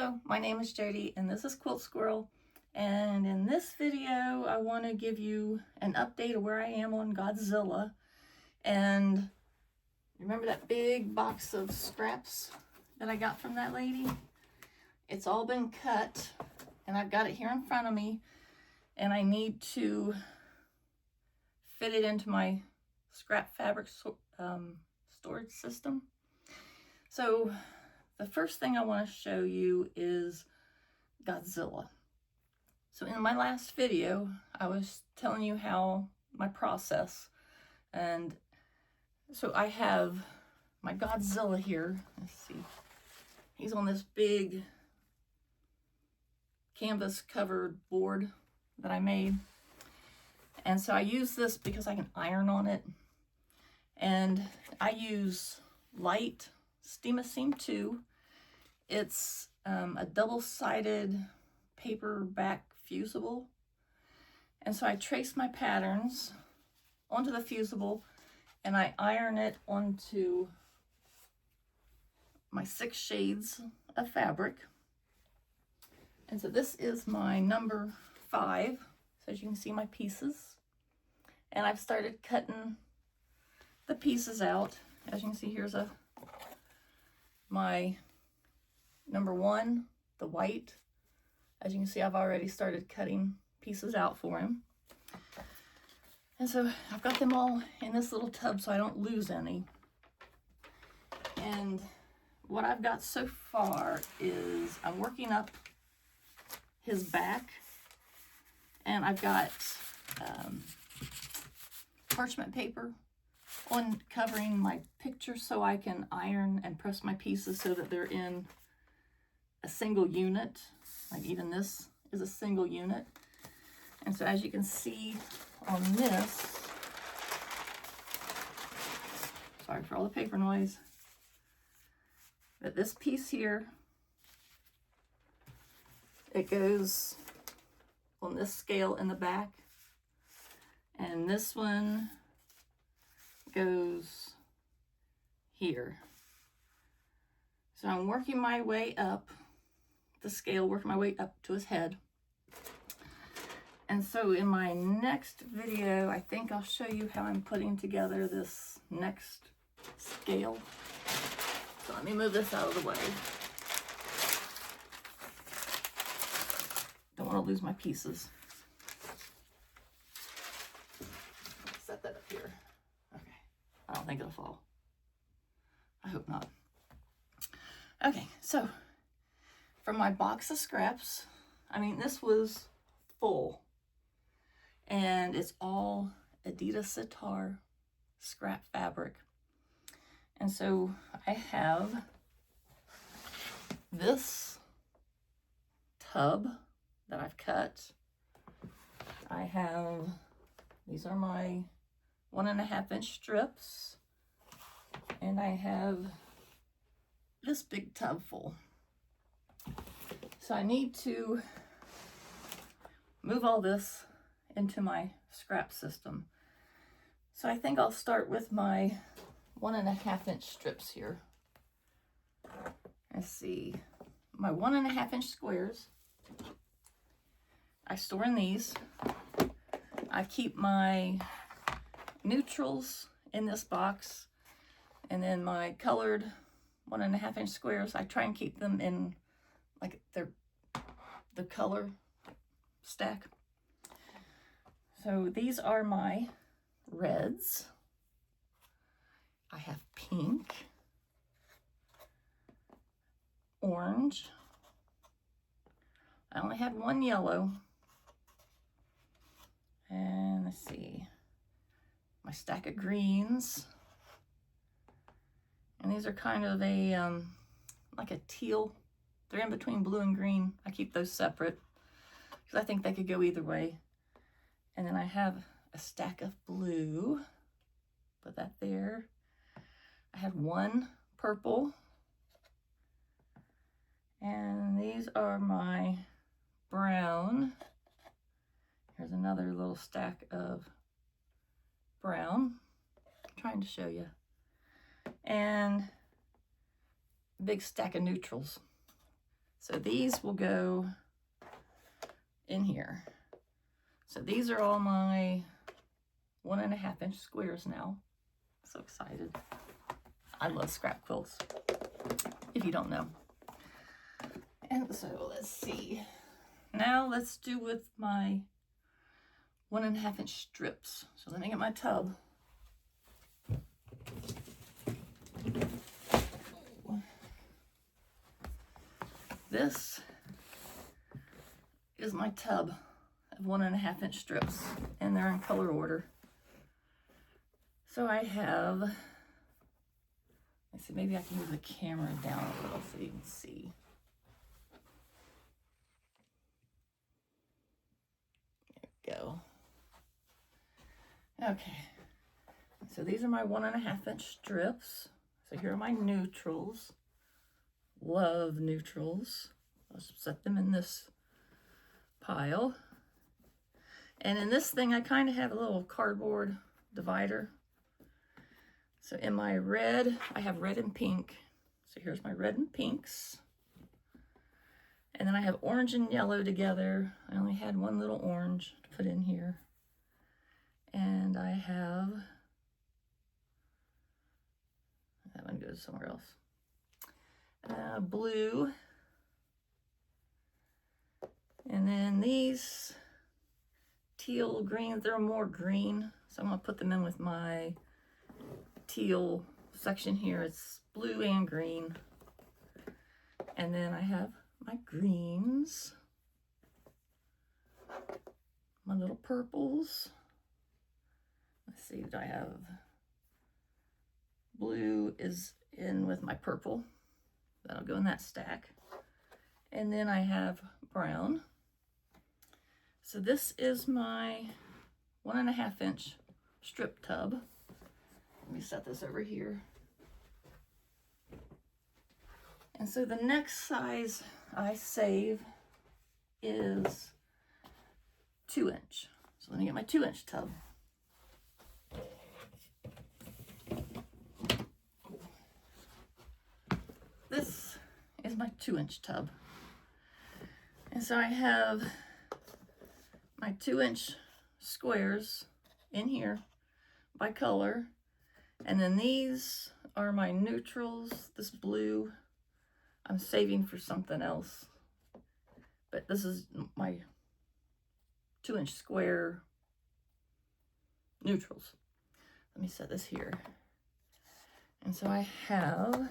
Hello, my name is Jody and this is Quilt Squirrel, and in this video I want to give you an update of where I am on Godzilla. And remember that big box of scraps that I got from that lady? It's all been cut and I've got it here in front of me, and I need to fit it into my scrap fabric storage system. So the first thing I want to show you is Godzilla. So in my last video, I was telling you how my process, and so I have my Godzilla here. Let's see. He's on this big canvas covered board that I made. And so I use this because I can iron on it. And I use light Steam 2. It's a double-sided paperback fusible. And so I trace my patterns onto the fusible and I iron it onto my 6 shades of fabric. And so this is my number 5. So as you can see, my pieces. And I've started cutting the pieces out. As you can see, here's my number 1, the white. As you can see, I've already started cutting pieces out for him. And so I've got them all in this little tub so I don't lose any. And what I've got so far is I'm working up his back, and I've got parchment paper on covering my picture so I can iron and press my pieces so that they're in a single unit. Like even this is a single unit. And so as you can see on this, sorry for all the paper noise, that this piece here, it goes on this scale in the back, and this one goes here. So I'm working my way up the scale, working my way up to his head. And so in my next video, I think I'll show you how I'm putting together this next scale. So let me move this out of the way. Don't want to lose my pieces. Set that up here. Okay, I don't think it'll fall. I hope not. Okay, so from my box of scraps, I mean, this was full, and it's all Adidas Sitar scrap fabric. And so I have this tub that I've cut. I have, these are my 1.5 inch strips, and I have this big tub full. So I need to move all this into my scrap system. So I think I'll start with my 1.5 inch strips here. Let's see, my 1.5 inch squares, I store in these. I keep my neutrals in this box, and then my colored 1.5 inch squares, I try and keep them in like the color stack. So these are my reds. I have pink, orange. I only had 1 yellow. And let's see, my stack of greens. And these are kind of a, like a teal. They're in between blue and green. I keep those separate because I think they could go either way. And then I have a stack of blue. Put that there. I have 1 purple. And these are my brown. Here's another little stack of brown. I'm trying to show you. And a big stack of neutrals. So these will go in here. So these are all my 1.5 inch squares now. So excited. I love scrap quilts, if you don't know. And so let's see. Now let's do with my 1.5 inch strips. So let me get my tub. This is my tub of 1.5 inch strips, and they're in color order. So I have, let's see, maybe I can move the camera down a little so you can see. There we go. Okay, so these are my 1.5 inch strips. So here are my neutrals. Love neutrals. I'll set them in this pile. And in this thing, I kind of have a little cardboard divider. So in my red, I have red and pink. So here's my red and pinks. And then I have orange and yellow together. I only had one little orange to put in here. And I have, that one goes somewhere else. Blue. And then these teal greens, they're more green. So I'm gonna put them in with my teal section here. It's blue and green. And then I have my greens, my little purples. Let's see, I have blue is in with my purple. That'll go in that stack. And then I have brown. So this is my 1.5 inch strip tub. Let me set this over here. And so the next size I save is 2 inch. So let me get my 2 inch tub. This is my 2 inch tub. And so I have my 2 inch squares in here by color. And then these are my neutrals. This blue I'm saving for something else. But this is my 2 inch square neutrals. Let me set this here. And so I have,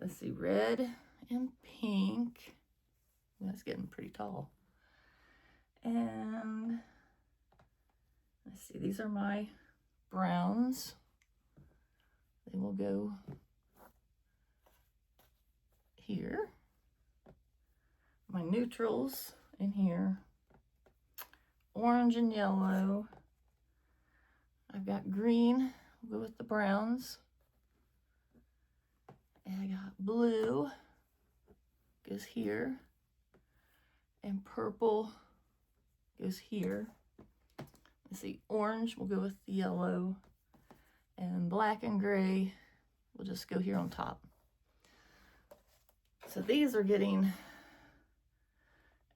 let's see, red and pink. That's getting pretty tall. And let's see, these are my browns. They will go here. My neutrals in here. Orange and yellow. I've got green, we'll go with the browns. And I got blue, goes here. And purple goes here. Let's see, orange will go with the yellow. And black and gray will just go here on top. So these are getting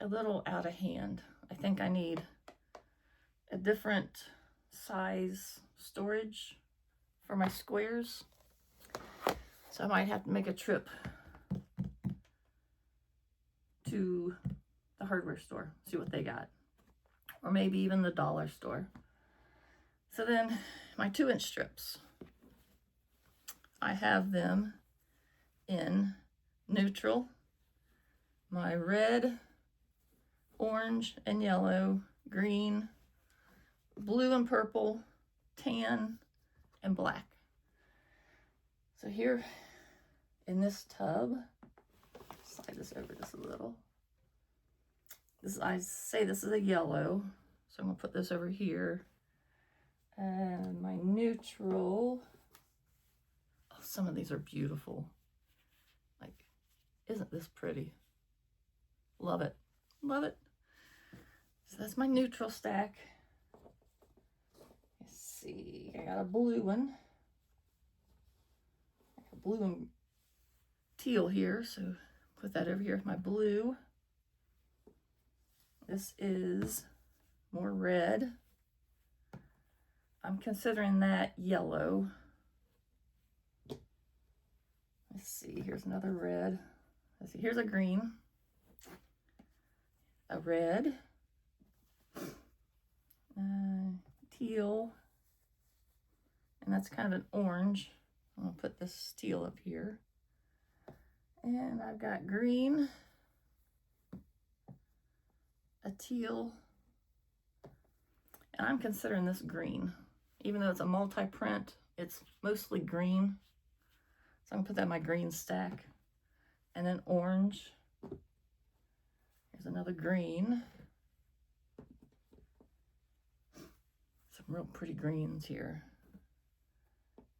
a little out of hand. I think I need a different size storage for my squares. So I might have to make a trip to the hardware store, see what they got. Or maybe even the dollar store. So then my 2 inch strips, I have them in neutral, my red, orange and yellow, green, blue and purple, tan, and black. So here in this tub, slide this over just a little. This, I say this is a yellow, so I'm gonna put this over here. And my neutral, oh, some of these are beautiful. Like, isn't this pretty? Love it, love it. So that's my neutral stack. Let's see, I got a blue one. A blue and teal here, so put that over here with my blue. This is more red. I'm considering that yellow. Let's see, here's another red. Let's see, here's a green, a red, teal, and that's kind of an orange. I'm gonna put this teal up here. And I've got green, a teal, and I'm considering this green. Even though it's a multi-print, it's mostly green. So I'm gonna put that in my green stack. And then orange. Here's another green. Some real pretty greens here.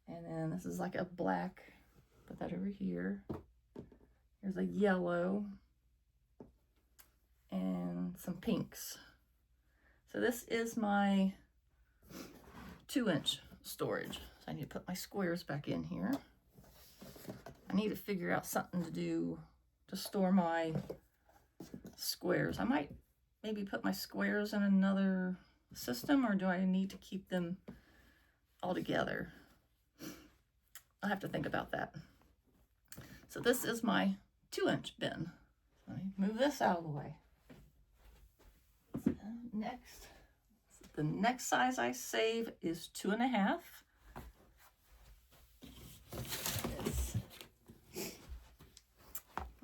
And then this is like a black. Put that over here. Here's a yellow. And some pinks. So this is my 2-inch storage. So I need to put my squares back in here. I need to figure out something to do to store my squares. I might maybe put my squares in another system, or do I need to keep them all together? I'll have to think about that. So this is my 2-inch bin. Let me move this out of the way. Next, the next size I save is 2.5.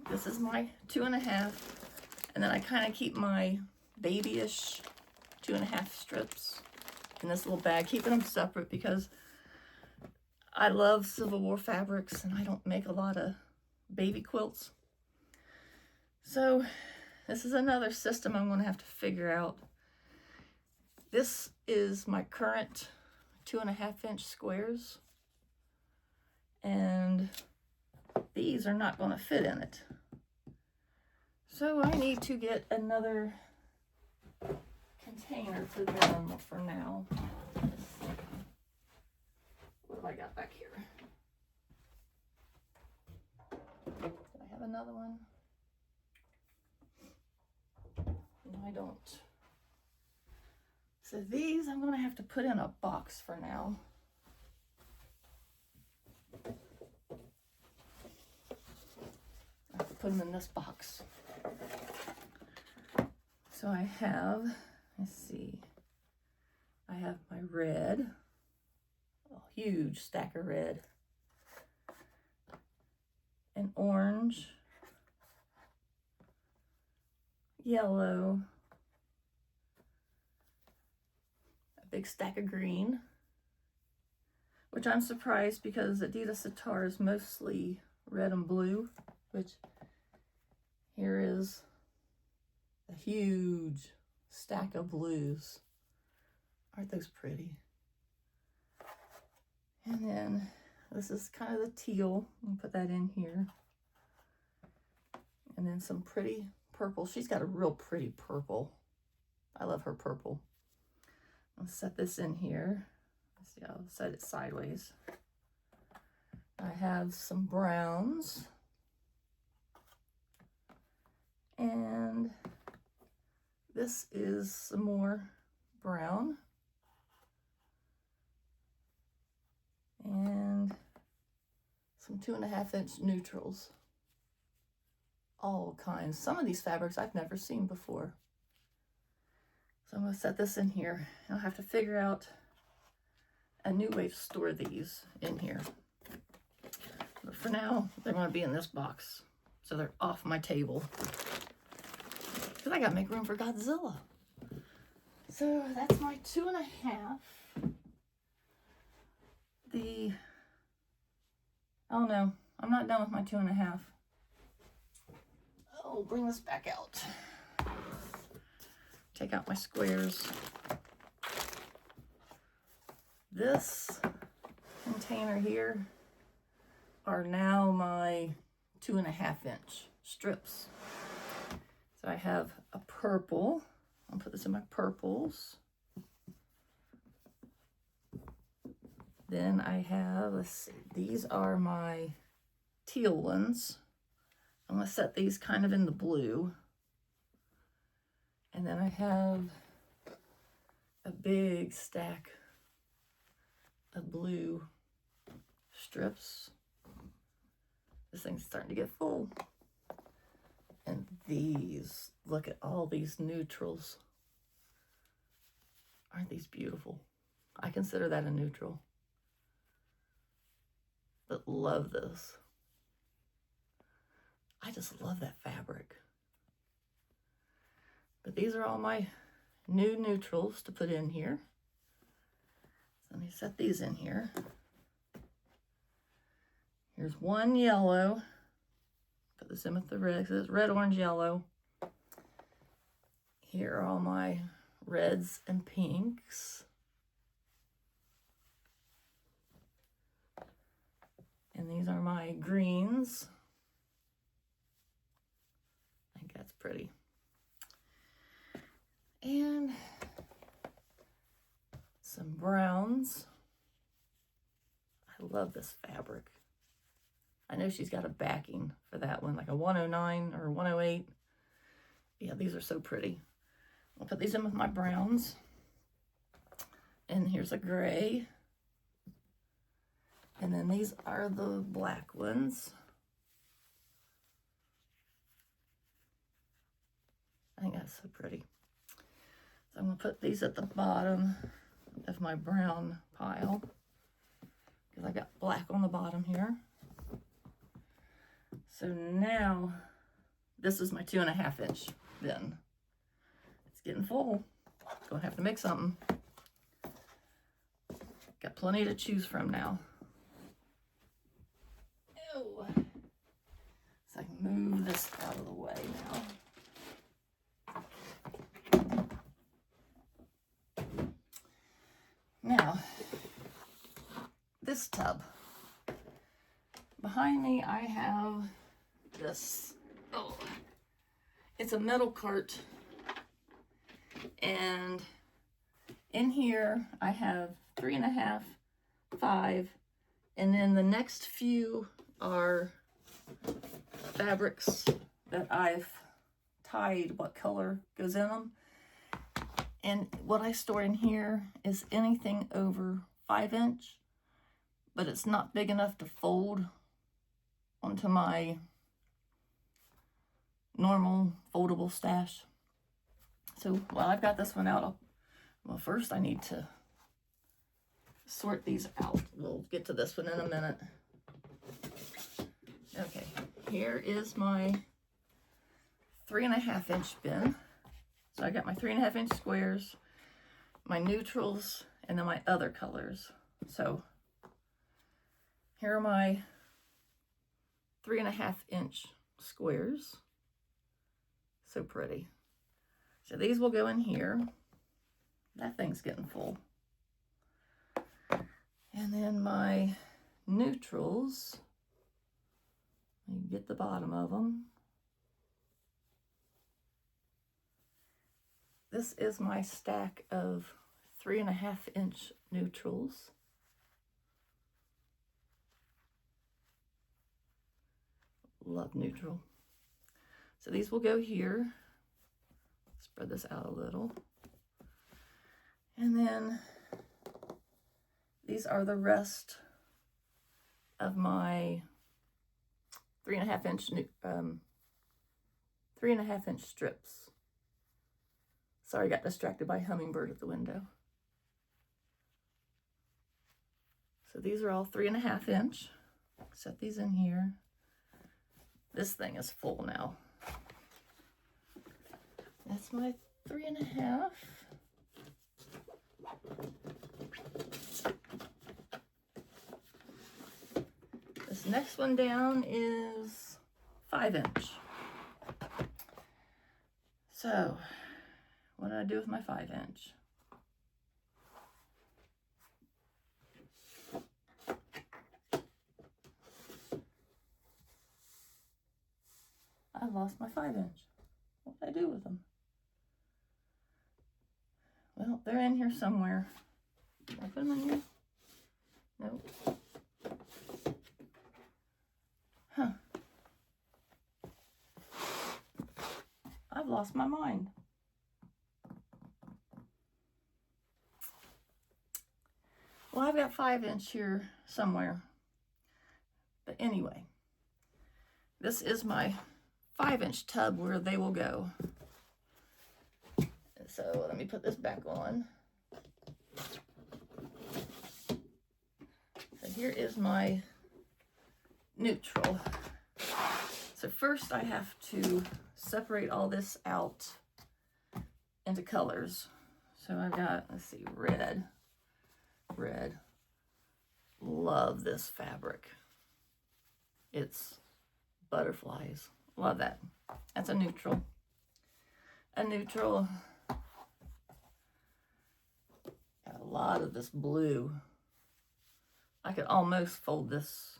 This is my 2.5, and then I kind of keep my babyish 2.5 strips in this little bag, keeping them separate because I love Civil War fabrics and I don't make a lot of baby quilts. So this is another system I'm going to have to figure out. This is my current 2.5-inch squares, and these are not going to fit in it. So I need to get another container for them for now. What have I got back here? Do I have another one? No, I don't. So these I'm going to have to put in a box for now. I have to put them in this box. So I have, let's see, I have my red, a huge stack of red, an orange, yellow, a big stack of green, which I'm surprised because Adidas Sitar is mostly red and blue, which here is a huge stack of blues. Aren't those pretty? And then this is kind of the teal. I'll put that in here. And then some pretty purple. She's got a real pretty purple. I love her purple. I'll set this in here. Let's see, I'll set it sideways. I have some browns. And this is some more brown. And some 2.5-inch neutrals. All kinds. Some of these fabrics I've never seen before. So I'm going to set this in here. I'll have to figure out a new way to store these in here. But for now, they're going to be in this box. So they're off my table. Because I got to make room for Godzilla. So that's my 2.5. Oh no, I'm not done with my 2.5. Oh, bring this back out. Take out my squares. This container here are now my 2.5-inch strips. So I have a purple. I'll put this in my purples. Then I have, let's see, these are my teal ones. I'm going to set these kind of in the blue. And then I have a big stack of blue strips. This thing's starting to get full. And these, look at all these neutrals. Aren't these beautiful? I consider that a neutral. But love this. I just love that fabric. But these are all my new neutrals to put in here. So let me set these in here. Here's one yellow. Put this in with the red, because it's red, orange, yellow. Here are all my reds and pinks. And these are my greens. I think that's pretty. And some browns. I love this fabric. I know she's got a backing for that one, like a 109 or 108. Yeah, these are so pretty. I'll put these in with my browns. And here's a gray. And then these are the black ones. I think that's so pretty. So I'm going to put these at the bottom of my brown pile, because I got black on the bottom here. So now, this is my 2.5 inch bin. It's getting full. Gonna have to make something. Got plenty to choose from now. Ew. So I can move this out of the way now. Now, this tub. Behind me, I have this. Oh, it's a metal cart. And in here, I have 3.5, 5, and then the next few are fabrics that I've tied what color goes in them. And what I store in here is anything over 5 inch, but it's not big enough to fold onto my normal foldable stash. So while I've got this one out, well, first I need to sort these out. We'll get to this one in a minute. Okay, here is my 3.5 inch bin. So I got my 3.5 inch squares, my neutrals, and then my other colors. So here are my 3.5 inch squares. So pretty. So these will go in here. That thing's getting full. And then my neutrals, you get the bottom of them. This is my stack of 3.5 inch neutrals. Love neutral. So these will go here. Spread this out a little. And then these are the rest of my 3.5 inch strips. Sorry, I got distracted by a hummingbird at the window. So these are all 3.5 inch. Set these in here. This thing is full now. That's my 3.5. This next one down is 5 inch. So, what did I do with my 5 inch? I lost my 5 inch. What did I do with them? Well, they're in here somewhere. Did I put them in here? Nope. Huh. I've lost my mind. Well, I've got 5" here somewhere. But anyway, this is my 5" tub where they will go. So let me put this back on. So here is my neutral. So first I have to separate all this out into colors. So I've got, let's see, red. Love this fabric. It's butterflies. Love that. That's a neutral. A neutral. Got a lot of this blue. I could almost fold this.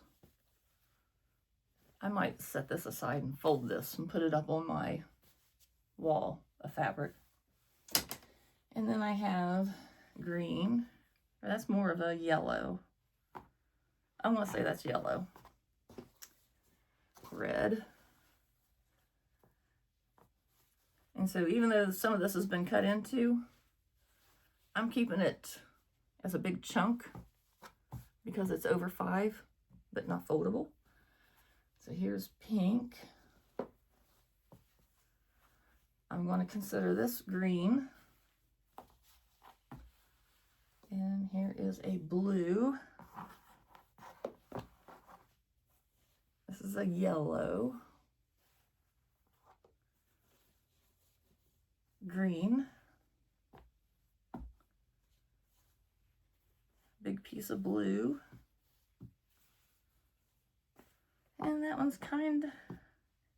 I might set this aside and fold this and put it up on my wall of fabric. And then I have green. That's more of a yellow. I'm going to say that's yellow. Red. And so even though some of this has been cut into, I'm keeping it as a big chunk because it's over 5, but not foldable. So here's pink. I'm going to consider this green. And here is a blue. This is a yellow. Green. Big piece of blue. And that one's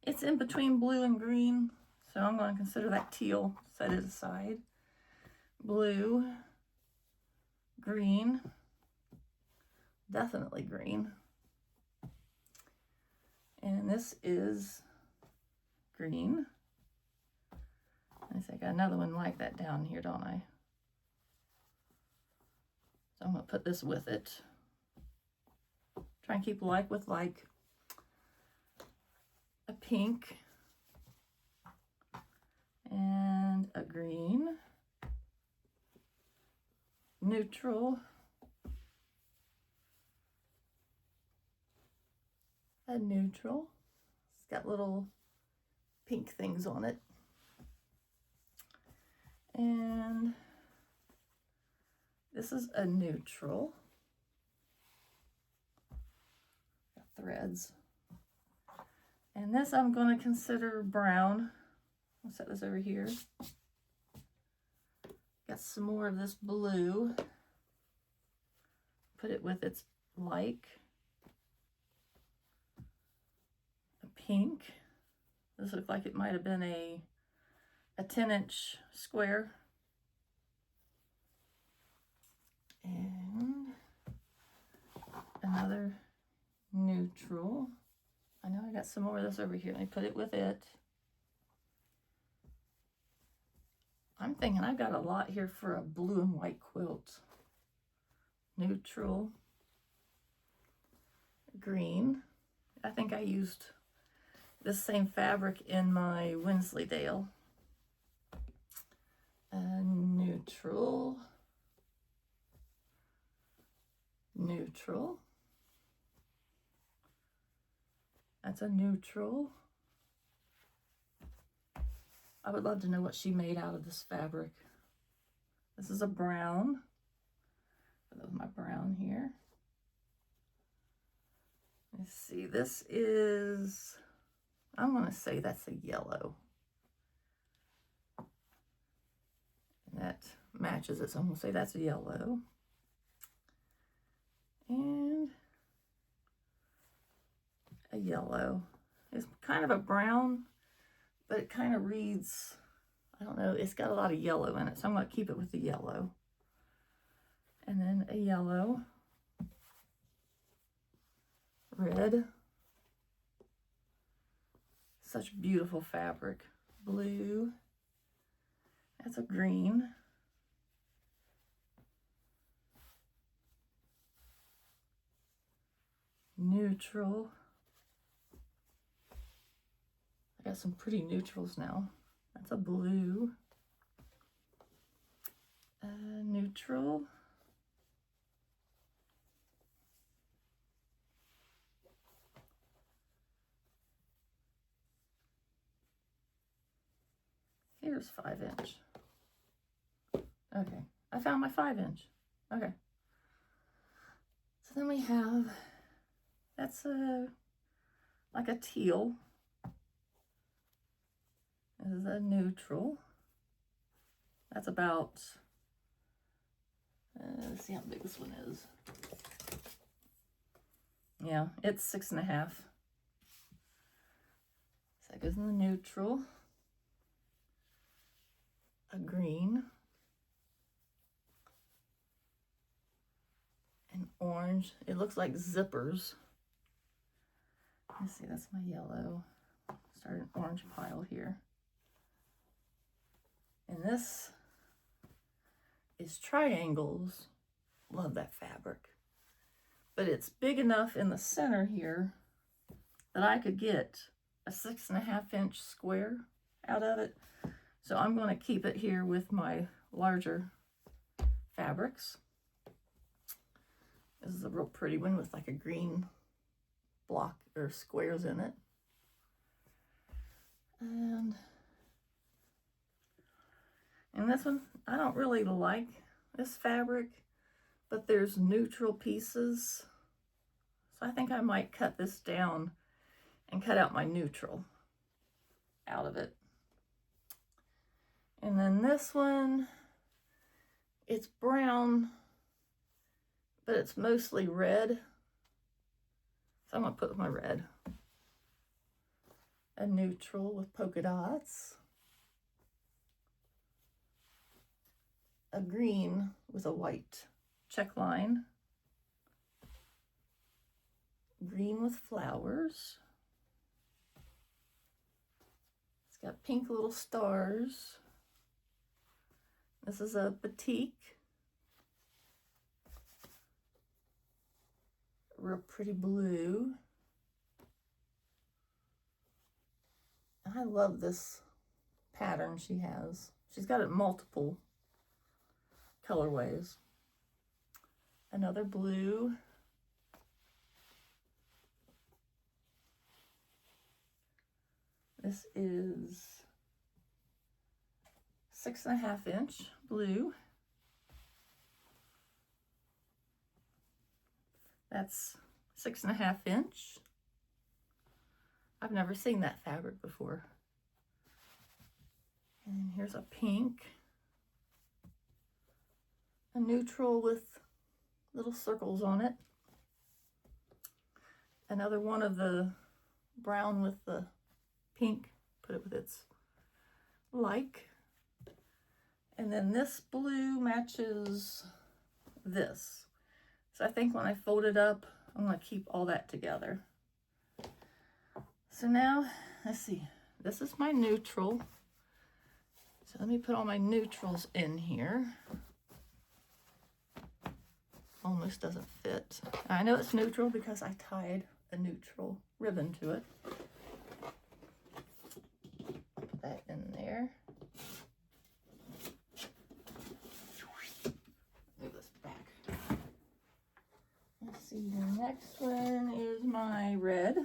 it's in between blue and green. So I'm going to consider that teal, set it aside. Blue. Green. Definitely green. And this is green. I think I got another one like that down here, don't I? So I'm going to put this with it. Try and keep like with like. A pink. And a green. Neutral. A neutral. It's got little pink things on it. And this is a neutral. Got threads. And this I'm going to consider brown. I'll set this over here. Got some more of this blue. Put it with its like. A pink. This looked like it might have been a 10" square. And another neutral. I know I got some more of this over here. Let me put it with it. I'm thinking I've got a lot here for a blue and white quilt. Neutral. Green. I think I used this same fabric in my Wensleydale. Neutral. Neutral. That's a neutral. I would love to know what she made out of this fabric. This is a brown. Put that with my brown here. Let's see, this is, I'm going to say that's a yellow. And that matches it, so I'm going to say that's a yellow. And a yellow. It's kind of a brown, but it kind of reads, I don't know, it's got a lot of yellow in it, so I'm going to keep it with the yellow. And then a yellow. Red. Such beautiful fabric. Blue. That's a green. Neutral. I got some pretty neutrals now. I That's a blue. Neutral. Here's 5-inch. Okay, I found my 5-inch. Okay. So then we have, that's like a teal. This is a neutral. That's about, let's see how big this one is. Yeah, it's 6.5. So that goes in the neutral. A green. An orange. It looks like zippers. Let's see, that's my yellow. Start an orange pile here. And this is triangles. Love that fabric. But it's big enough in the center here that I could get a 6.5-inch square out of it. So I'm going to keep it here with my larger fabrics. This is a real pretty one with like a green block or squares in it. And this one, I don't really like this fabric, but there's neutral pieces. So I think I might cut this down and cut out my neutral out of it. And then this one, it's brown, but it's mostly red. So I'm gonna put my red. A neutral with polka dots. A green with a white check line. Green with flowers. It's got pink little stars. This is a batik. Real pretty blue. I love this pattern she has. She's got it multiple colorways. Another blue. This is 6.5-inch blue. That's 6.5-inch. I've never seen that fabric before. And here's a pink. A neutral with little circles on it. Another one of the brown with the pink. Put it with its like. And then this blue matches this. So I think when I fold it up, I'm going to keep all that together. So now, let's see. This is my neutral. So let me put all my neutrals in here. Almost doesn't fit. I know it's neutral because I tied a neutral ribbon to it. Put that in there. Move this back. Let's see, the next one is my red.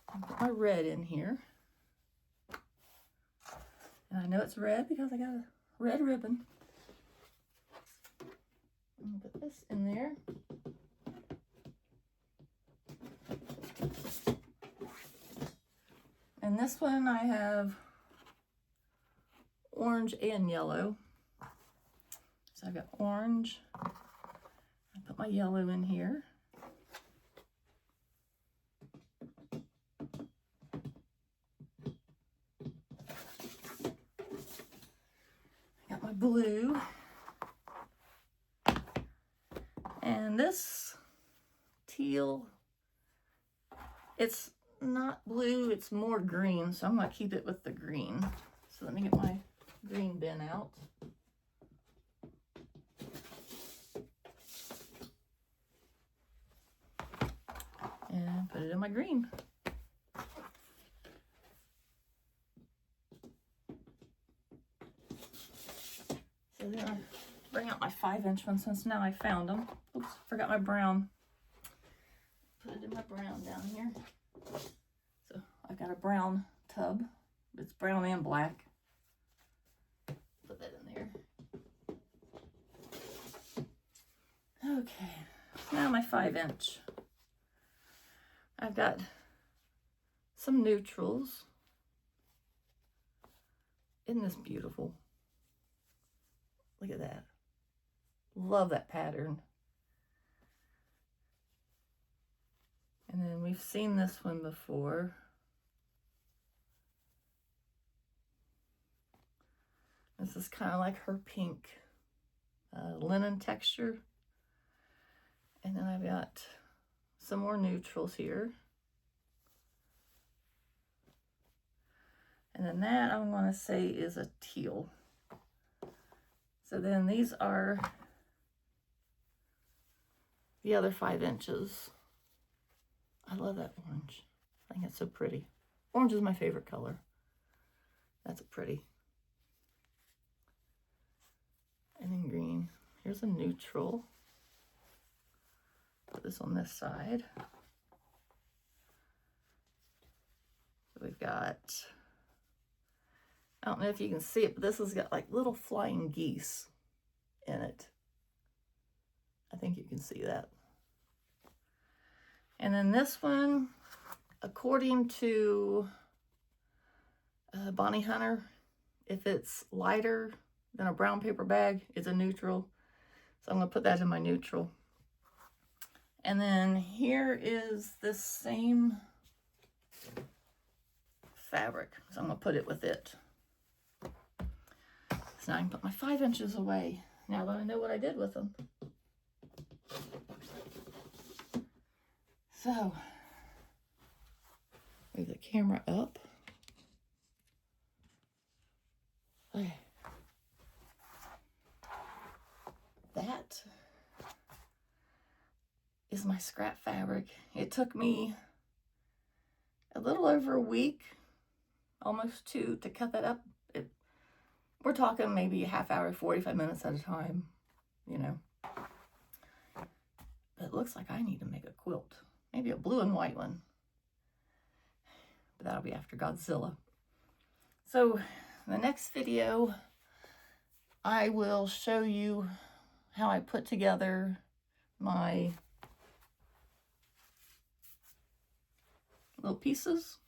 I'll put my red in here. And I know it's red because I got a red ribbon. I'm gonna put this in there. And this one I have orange and yellow. So I've got orange. I put my yellow in here. I got my blue. And this teal, it's not blue, it's more green, so I'm going to keep it with the green. So let me get my green bin out. And put it in my green. So then I bring out my 5-inch one since now I found them. Oops, forgot my brown. Put it in my brown down here. So I've got a brown tub. It's brown and black. Put that in there. Okay, now my 5-inch. I've got some neutrals. Isn't this beautiful? Look at that. Love that pattern. And then we've seen this one before. This is kind of like her pink linen texture. And then I've got some more neutrals here. And then that I'm going to say is a teal. So then these are the other 5 inches. I love that orange. I think it's so pretty. Orange is my favorite color. That's pretty. And then green. Here's a neutral. Put this on this side. So we've got, I don't know if you can see it, but this has got like little flying geese in it. I think you can see that. And then this one, according to Bonnie Hunter, if it's lighter than a brown paper bag, it's a neutral. So I'm going to put that in my neutral. And then here is this same fabric. So I'm going to put it with it. So now I can put my 5 inches away. Now that I know what I did with them. So, move the camera up. Okay. That is my scrap fabric. It took me a little over a week, almost 2, to cut that up. We're talking maybe a half hour, 45 minutes at a time, you know. But it looks like I need to make a quilt. Maybe a blue and white one. But that'll be after Godzilla. So, the next video, I will show you how I put together my little pieces.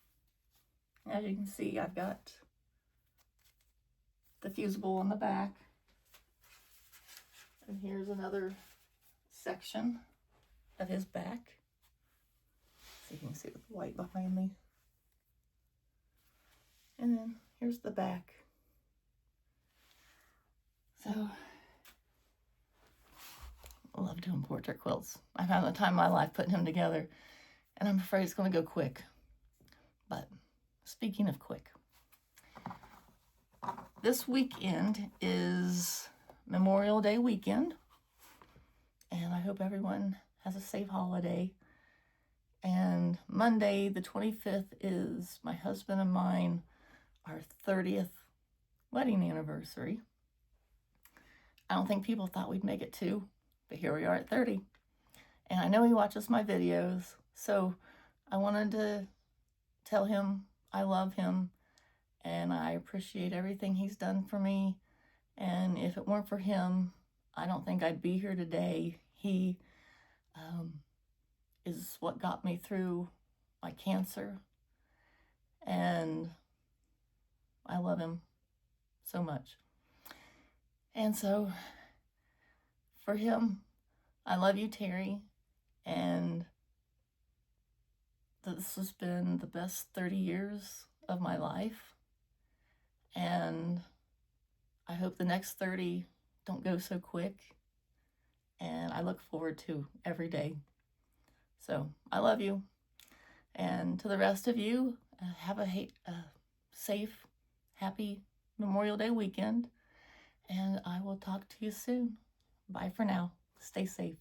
As you can see, I've got the fusible on the back. And here's another section of his back. So you can see with the white behind me. And then here's the back. So, I love doing portrait quilts. I've had the time of my life putting them together, and I'm afraid it's going to go quick. But speaking of quick, this weekend is Memorial Day weekend, and I hope everyone has a safe holiday. And Monday, the 25th, is my husband and mine, our 30th wedding anniversary. I don't think people thought we'd make it 2, but here we are at 30. And I know he watches my videos, so I wanted to tell him I love him and I appreciate everything he's done for me. And if it weren't for him, I don't think I'd be here today. He is what got me through my cancer, and I love him so much. And so for him, I love you, Terry, and this has been the best 30 years of my life, and I hope the next 30 don't go so quick, and I look forward to every day. So I love you, and to the rest of you, have a safe, happy Memorial Day weekend, and I will talk to you soon. Bye for now. Stay safe.